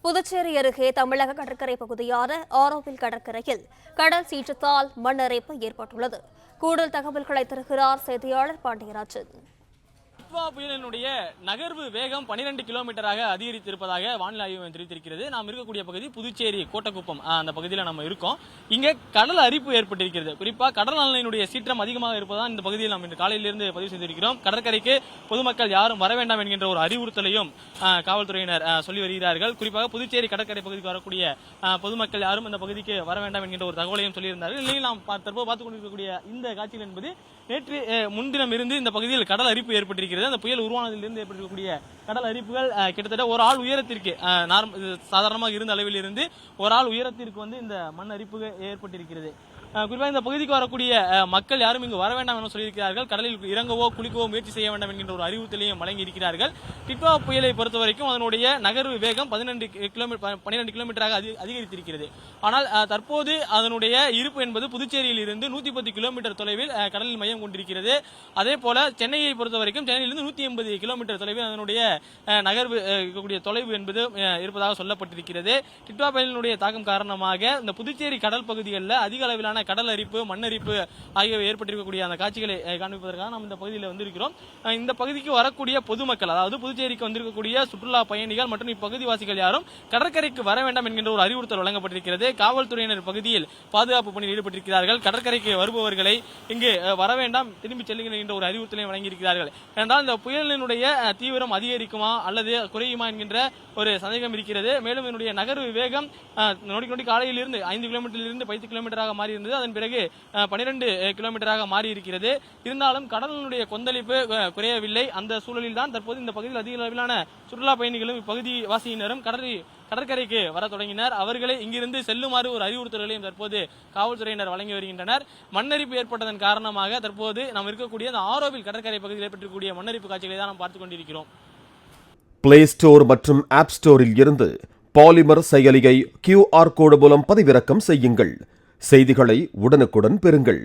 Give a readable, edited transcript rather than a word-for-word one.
புதுச்சேரி அருகே தமிழக கடற்கரை பகுதியான ஆரோவில் கடற்கரையில் கடல் சீற்றத்தால் மண் அரிப்பு ஏற்பட்டுள்ளது. கூடுதல் தகவல்களை தருகிறார் செய்தியாளர் பாண்டியராஜன். டிட்வா புயலினுடைய நகர்வு வேகம் 12 கிலோமீட்டராக அதிகரித்திருப்பதாக வானிலை ஆய்வு மையம் தெரிவித்திருக்கிறது. நாம் இருக்கக்கூடிய பகுதி புதுச்சேரி கோட்டக்குப்பம், அந்த பகுதியில் நம்ம இருக்கோம். இங்கே கடல் அரிப்பு ஏற்பட்டிருக்கிறது. குறிப்பாக கடல் அலையினுடைய சீற்றம் அதிகமாக இருப்பதால் இந்த பகுதியில் நாம் இன்று காலையிலிருந்து பதிவு செய்திருக்கிறோம். கடற்கரைக்கு பொதுமக்கள் யாரும் வர வேண்டாம் என்கின்ற ஒரு அறிவுறுத்தலையும் காவல்துறையினர் சொல்லி வருகிறார்கள். குறிப்பாக புதுச்சேரி கடற்கரை பகுதிக்கு வரக்கூடிய பொதுமக்கள் யாரும் இந்த பகுதிக்கு வர வேண்டாம் என்கின்ற ஒரு தகவலையும் சொல்லியிருந்தார்கள். இல்லையில் நாம் தற்போது பார்த்துக் கொண்டிருக்கக்கூடிய இந்த காட்சிகள் என்பது நேற்று முன்தினம் இருந்து இந்த பகுதியில் கடல் அரிப்பு ஏற்பட்டிருக்கிறது. அந்த புயல் உருவானதிலிருந்து ஏற்பட்டிருக்கக்கூடிய கடல் அரிப்புகள் கிட்டத்தட்ட ஒரு ஆள் உயரத்திற்கு சாதாரணமாக இருந்த அளவில் இருந்து ஒரு ஆள் உயரத்திற்கு இந்த மண் அரிப்பு ஏற்பட்டிருக்கிறது. குறிப்பாக இந்த பகுதிக்கு வரக்கூடிய மக்கள் யாரும் இங்கு வர வேண்டாம் என சொல்லியிருக்கிறார்கள். கடலில் இறங்கவோ குளிக்கவோ முயற்சி செய்ய வேண்டாம் என்கின்ற ஒரு அறிவுறுத்தலையும் வழங்கி இருக்கிறார்கள். டிட்வா புயலை பொறுத்த வரைக்கும் அதனுடைய நகர்வு வேகம் 12 கிலோமீட்டராக அதிகரித்திருக்கிறது. ஆனால் தற்போது அதனுடைய இருப்பு என்பது புதுச்சேரியில் இருந்து 110 கிலோமீட்டர் தொலைவில் கடலில் மையம் கொண்டிருக்கிறது. அதே போல சென்னையை பொறுத்த வரைக்கும் சென்னையிலிருந்து 180 கிலோமீட்டர் தொலைவில் அதனுடைய நகர்வு இருக்கக்கூடிய தொலைவு என்பது இருப்பதாக சொல்லப்பட்டிருக்கிறது. டிட்வா புயலினுடைய தாக்கம் காரணமாக இந்த புதுச்சேரி கடல் பகுதிகளில் அதிக அளவிலான கடல் அரிப்பு, மண்ணரிப்பு ஆகியவை ஏற்பட்டிருக்கக்கூடிய அந்த காட்சிகளை காண்பிப்பதற்காக நாம் இந்த பகுதியில் வந்திருக்கிறோம். இந்த பகுதிக்கு வரக்கூடிய பொதுமக்கள், அதாவது புதுச்சேரிக்கு வந்திருக்கக்கூடிய சுற்றுலா பயணிகள் மற்றும் இப்பகுதிவாசிகள் யாரும் கடற்கரைக்கு வர வேண்டாம் என்கின்ற ஒரு அறிவுறுத்தல் வழங்கப்பட்டிருக்கிறது. காவல்துறையினர் பகுதியில் பாதுகாப்பு பணியில் ஈடுபட்டிருக்கிறார்கள். கடற்கரைக்கு வருபவர்களை இங்கு வர வேண்டாம், திரும்பி செல்லுங்கள் என்ற ஒரு அறிவுறுத்தலையும் வழங்கியிருக்கிறார்கள். என்றால் இந்த புயலினுடைய தீவிரம் அதிகரிக்குமா அல்லது குறையுமா என்கின்ற ஒரு சந்தேகம் இருக்கிறது. மேலும் இதனுடைய நகர்வு வேகம் நொடி காலையிலிருந்து 5 கிலோமீட்டரிலிருந்து 10 கிலோமீட்டராக மாறி இருந்தது. அதன் பிறகு 12 கிலோமீட்டராக மாறி இருக்கிறது. இருந்தாலும் கடலினுடைய கொந்தளிப்பு குறையவில்லை. அந்த சூழலில் தான் தற்போது இந்த பகுதியில் அதிக அளவிலான சுற்றுலா பயணிகளும் இப்பகுதி வாசியினரும் கடற்கரைக்கு வர தொடங்கினர். அவர்களை இங்கிருந்து செல்லுமாறு ஒரு அறிவுறுத்தல்களையும் தற்போது காவல்துறையினர் வழங்கி வருகின்றனர். மண்ணரிப்பு ஏற்பட்டதன் காரணமாக தற்போது நாம் இருக்கக்கூடிய அந்த ஆரோவில் கடற்கரை பகுதியில் ஏற்பட்டிருக்கக்கூடிய மண்ணரிப்பு காட்சிகளை தான் நாம் பார்த்துக் கொண்டிருக்கிறோம். பிளே ஸ்டோர் மற்றும் ஆப் ஸ்டோரில் இருந்து பாலிமர் செயலியை QR கோடு மூலம் பதிவிறக்கம் செய்யுங்கள். செய்திகளை உடனுக்குடன் பெறுங்கள்.